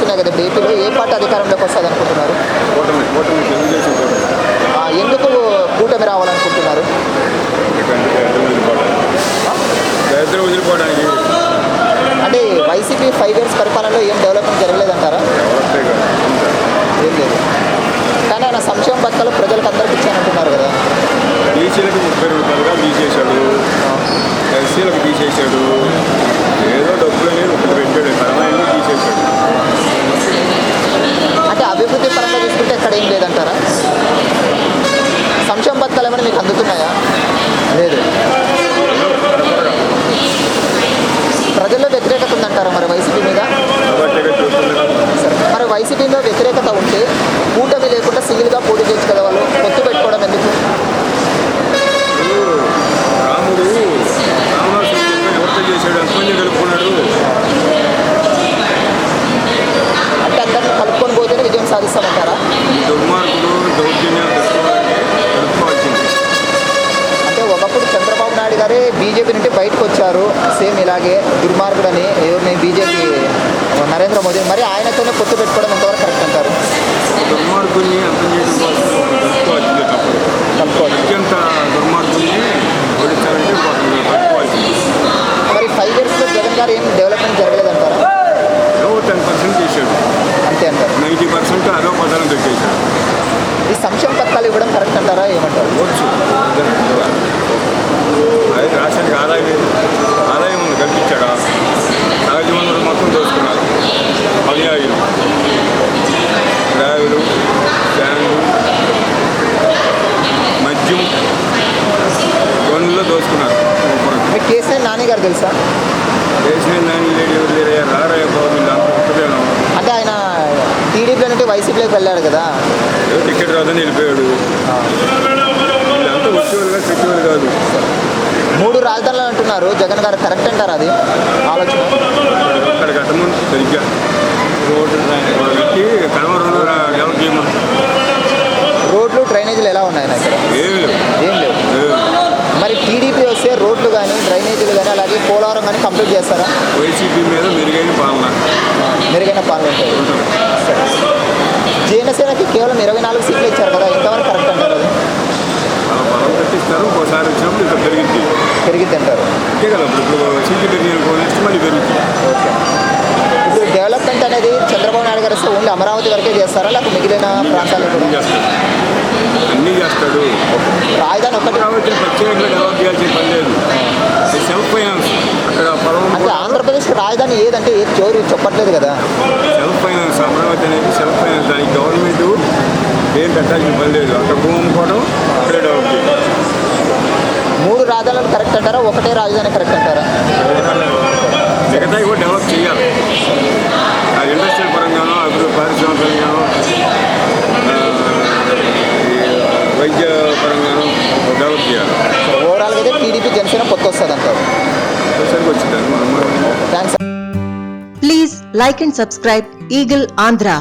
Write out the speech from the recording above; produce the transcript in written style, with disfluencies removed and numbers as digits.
జరుగుతున్నాయి కదా ఏపీలో, ఏ పార్టీ అధికారంలోకి వస్తుంది అనుకుంటున్నారు? ఎందుకు కూటమి రావాలనుకుంటున్నారు? అంటే వైసీపీ 5 years పరిపాలనలో ఏం డెవలప్మెంట్ జరగలేదంటారా? ఏం లేదు. కానీ ఆయన సంక్షేమ పథకాలు ప్రజలకు అందరికి ఇచ్చానంటున్నారు కదా. బీసీలకు 30 రూపాయలుగా తీసేశాడు, ఎస్సీలకు తీసేశాడు, ఏదో డబ్బులు అనేది ఒకటి పెట్టాడు, పరమాయణ తీసేశాడు. అంటే అభివృద్ధి పరంగా చూసుకుంటే ఎక్కడ ఏం లేదంటారా? సంక్షేమ పథకాలు ఏమైనా మీకు అందుతున్నాయా? లేదు. ప్రజల్లో వ్యతిరేకత ఉందంటారా మరి వైసీపీ మీద? మరి వైసీపీలో వ్యతిరేకత ఉంటే కూటమి లేకుండా సింగిల్గా పోటీ చేయొచ్చు కదా, వాళ్ళు పొత్తు పెట్టుకోవడం ఎందుకు? రాముడు రావణాసురుడిని ఎవరితో చేశాడు? అంతమంది కలుపుకున్నాడు. అంటే అందరినీ కలుపుకొని పోతేనే విజయం సాధిస్తామంటారా? ఈ దుర్మార్గుడు దౌర్జన్యాలు కలుపుకోవాల్సింది. అంటే ఒకప్పుడు చంద్రబాబు నాయుడు గారే బీజేపీ నుండి బయటకు వచ్చారు, సేమ్ ఇలాగే దుర్మార్గుడని ఎవరిని బీజేపీ నరేంద్ర మోదీ, మరి ఆయనతోనే పొత్తు పెట్టుకోవడం ఎంతవరకు కరెక్ట్ అంటారు? దుర్మార్గుల్ని అర్థం చేయడం కోసం కలుపుకోవాల్సిందే తప్పదు. అత్యంత దుర్మార్గుల్ని ఓడించాలంటే కలుపుకోవాల్సింది. మరి 5 yearsలో జగన్ గారు ఏం డెవలప్మెంట్ జరగలేదంటారా? ఏవో 10% చేశాడు, అంతే అంటారు. 90% అదో పదాలను పెట్టేశాడు. ఈ సంక్షేమ పథకాలు ఇవ్వడం కరెక్ట్ అంటారా, ఏమంటారు? వచ్చు అది రాష్ట్రానికి ఆదాయం ఉంది, కల్పించాడా? సహజ వనరులు మొత్తం దోచుకున్నారు. పనియాయులు, డ్రైవులు, ఫ్యాన్లు, మద్యం ఇవన్నీలో దోచుకున్నారు. మీకు కేసీఆర్ నాని గారు తెలుసా? చేసిన నాని లేడీ ఎవరు లేరయ్యా, రారయ్య బాబు, వీళ్ళంతా ఒక్కదేను. అంటే ఆయన టీడీపీ నుండి వైసీపీలోకి వెళ్ళాడు కదా, టికెట్ రాదని వెళ్ళిపోయాడు. వీళ్ళంతా వచ్చేవాళ్ళుగా పెట్టేవాళ్ళు కాదు. 3 రాజధానులు అంటున్నారు జగన్ గారు, కరెక్ట్ అంటారు అది ఆలోచన? అక్కడ కట్టమని సరిగ్గా రోడ్డు పెట్టి కడమ 2 డెవలప్ చేయమని. రోడ్లు డ్రైనేజీలు ఎలా ఉన్నాయి ఇక్కడ? ఏమి లేవు. ఏం లేవు. మరి టీడీపీ వస్తే రోడ్లు కానీ డ్రైనేజీలు కానీ అలాగే పోలవరం కానీ కంప్లీట్ చేస్తారా? వైసీపీ మీద మెరుగైన పాలన ఉంటుంది. జనసేనకి కేవలం 24 సీట్లు ఇచ్చారు కదా, ఎంతవరకు కరెక్ట్ అంటారు అది? అలా బలం పెట్టిస్తారు, ఒకసారి వచ్చినప్పుడు ఇంకా పెరిగిద్ది అంటారు. అంతే కదా. ఇప్పుడు సీట్లు పెరిగిన నెక్స్ట్ మళ్ళీ పెరుగుతుంది. ఓకే. ఇప్పుడు డెవలప్మెంట్ అనేది చంద్రబాబు నాయుడు గారు వస్తే ఓన్లీ అమరావతి వరకే చేస్తారా, లేకపోతే మిగిలిన ప్రాంతాలు కూడా చేస్తాడు? అన్నీ చేస్తాడు. రాజధాని ఒకటి అమరావతిని ప్రత్యేకంగా డెవలప్ చేయాల్సిన పని లేదు. సెల్ఫ్ ఫైనాన్స్ అక్కడ పొలం అంటే ఆంధ్రప్రదేశ్కి రాజధాని ఏదంటే ఏది చోరీ చెప్పట్లేదు కదా. సెల్ఫ్ ఫైనాన్స్ అమరావతి అనేది సెల్ఫ్ ఫైనాన్స్. దానికి గవర్నమెంట్ ఏం పెట్టాల్సిన పని లేదు. అక్కడ భూమి కూడా అక్కడే డెవలప్ చేయాలి. 3 రాజధానులు కరెక్ట్ అంటారా, ఒకటే రాజధాని కరెక్ట్ అంటారా? మిగతాయి కూడా డెవలప్ చేయాలి. అది ఇండస్ట్రియల్ పరంగానో, అభివృద్ధి పారిశ్రామికంగానో, వైద్య పరంగానో డెవలప్ చేయాలి. ఓవరాల్గా అయితే టీడీపీ జనసేన పొత్తు వస్తుంది అంటారు. సరిగ్గా వచ్చింది. Thanks. Please like and subscribe Eagle Andhra.